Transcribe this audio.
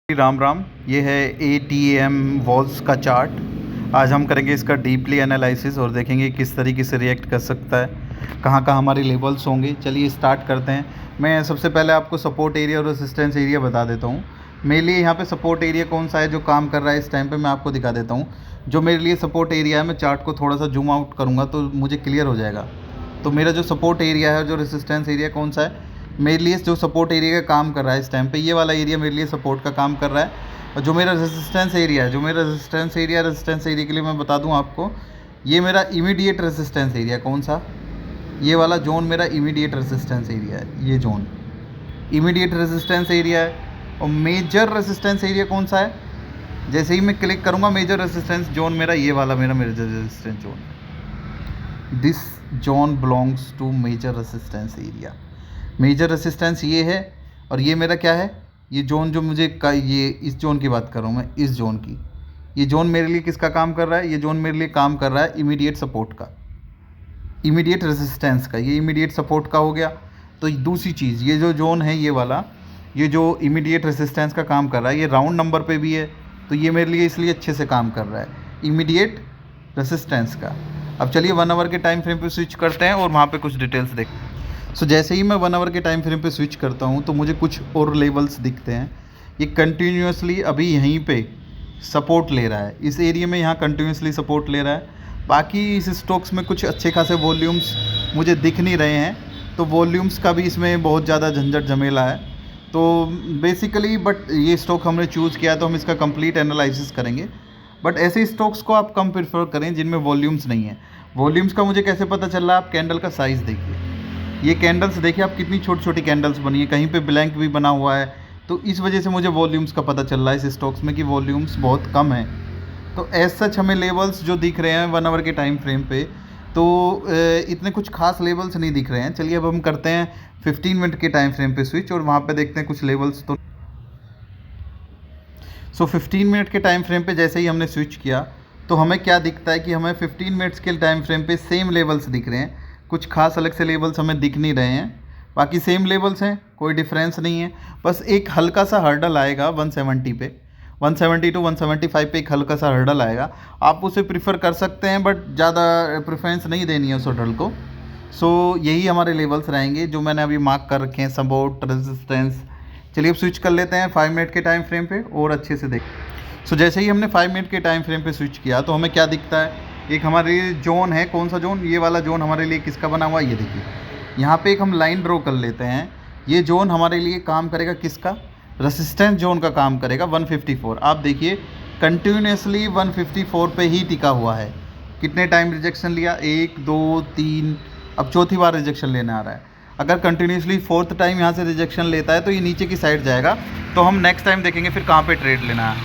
राम राम। ये है ATM walls का चार्ट। आज हम करेंगे इसका डीपली एनालिसिस और देखेंगे किस तरीके से रिएक्ट कर सकता है, कहाँ कहाँ हमारे लेवल्स होंगे। चलिए स्टार्ट करते हैं। मैं सबसे पहले आपको सपोर्ट एरिया और रेजिस्टेंस एरिया बता देता हूँ। मेरे लिए यहाँ पे सपोर्ट एरिया कौन सा है जो काम कर रहा है इस टाइम पे मैं आपको दिखा देता हूँ। जो मेरे लिए सपोर्ट एरिया है, मैं चार्ट को थोड़ा सा जूम आउट करूँगा तो मुझे क्लियर हो जाएगा। तो मेरा जो सपोर्ट एरिया है, जो रेजिस्टेंस एरिया कौन सा है, मेरे लिए जो सपोर्ट एरिया का काम कर रहा है इस टाइम पे, ये वाला एरिया मेरे लिए सपोर्ट का काम कर रहा है। और जो मेरा रेजिस्टेंस एरिया है, रेजिस्टेंस एरिया के लिए मैं बता दूं आपको, ये मेरा इमीडिएट रेजिस्टेंस एरिया कौन सा, ये वाला जोन मेरा इमीडिएट रेजिस्टेंस एरिया है। ये जोन इमीडिएट रेजिस्टेंस एरिया है। और मेजर रेजिस्टेंस एरिया कौन सा है, जैसे ही मैं क्लिक करूँगा मेजर रेजिस्टेंस जोन मेरा ये वाला मेरा major resistance zone. This zone belongs to major resistance area. Major resistance ये है और ये मेरा क्या है, ये जोन जो मुझे ये इस जोन की बात कर रहा हूँ मैं, इस जोन की। ये जोन मेरे लिए किसका काम कर रहा है, ये जोन मेरे लिए काम कर रहा है इमीडिएट सपोर्ट का, इमीडिएट रेसिस्टेंस का। ये इमीडिएट सपोर्ट का हो गया। तो दूसरी चीज़, ये जो जोन है ये वाला, ये जो इमीडिएट रेसिस्टेंस का काम कर रहा है, ये राउंड नंबर पे भी है, तो ये मेरे लिए इसलिए अच्छे से काम कर रहा है इमीडिएट रेसिस्टेंस का। अब चलिए 1 आवर के टाइम फ्रेम पे स्विच करते हैं और वहाँ पे कुछ डिटेल्स देखते हैं। सो जैसे ही मैं 1 आवर के टाइम फ्रेम पे स्विच करता हूँ तो मुझे कुछ और लेवल्स दिखते हैं। ये कंटिन्यूसली अभी यहीं पे सपोर्ट ले रहा है, इस एरिया में यहाँ कंटिन्यूसली सपोर्ट ले रहा है। बाकी इस स्टॉक्स में कुछ अच्छे खासे वॉल्यूम्स मुझे दिख नहीं रहे हैं, तो वॉल्यूम्स का भी इसमें बहुत ज़्यादा झंझट झमेला है। तो बेसिकली बट ये स्टॉक हमने चूज़ किया तो हम इसका कंप्लीट एनालिसिस करेंगे। बट ऐसे स्टॉक्स को आप कम प्रेफर करें जिनमें वॉल्यूम्स नहीं है। वॉल्यूम्स का मुझे कैसे पता चल रहा है, आप कैंडल का साइज़ देखिए। ये कैंडल्स देखिए आप, कितनी छोटी छोटी कैंडल्स बनी है, कहीं पे ब्लैंक भी बना हुआ है। तो इस वजह से मुझे वॉल्यूम्स का पता चल रहा है इस स्टॉक्स में कि वॉल्यूम्स बहुत कम है। तो एज सच हमें लेवल्स जो दिख रहे हैं 1 आवर के टाइम फ्रेम पे, तो इतने कुछ खास लेवल्स नहीं दिख रहे हैं। चलिए अब हम करते हैं 15 मिनट के टाइम फ्रेम पे स्विच और वहाँ पे देखते हैं कुछ लेवल्स। तो 15 मिनट के टाइम फ्रेम पे जैसे ही हमने स्विच किया तो हमें क्या दिखता है कि हमें 15 मिनट्स के टाइम फ्रेम पे सेम लेवल्स दिख रहे हैं। कुछ खास अलग से लेवल्स हमें दिख नहीं रहे हैं, बाकी सेम लेवल्स हैं, कोई डिफरेंस नहीं है। बस एक हल्का सा हर्डल आएगा 170 पे, 170 टू 175 पे एक हल्का सा हर्डल आएगा। आप उसे प्रीफर कर सकते हैं बट ज़्यादा प्रेफरेंस नहीं देनी है उस हर्डल को। यही हमारे लेवल्स रहेंगे जो मैंने अभी मार्क कर रखे हैं, सपोर्ट, रेजिस्टेंस। चलिए अब स्विच कर लेते हैं 5 मिनट के टाइम फ्रेम पे और अच्छे से देख। जैसे ही हमने 5 मिनट के टाइम फ्रेम पे स्विच किया तो हमें क्या दिखता है, एक हमारे जोन है, कौन सा जोन, ये वाला जोन हमारे लिए किसका बना हुआ है, ये देखिए। यहाँ पे एक हम लाइन ड्रॉ कर लेते हैं। ये जोन हमारे लिए काम करेगा किसका, रेसिस्टेंस जोन का काम करेगा 154। आप देखिए कंटिन्यूसली 154 पे ही टिका हुआ है। कितने टाइम रिजेक्शन लिया, 1 2 3, अब चौथी बार रिजेक्शन लेने आ रहा है। अगर कंटिन्यूसली 4th टाइम यहाँ से रिजेक्शन लेता है तो ये नीचे की साइड जाएगा। तो हम नेक्स्ट टाइम देखेंगे फिर कहाँ पे ट्रेड लेना है।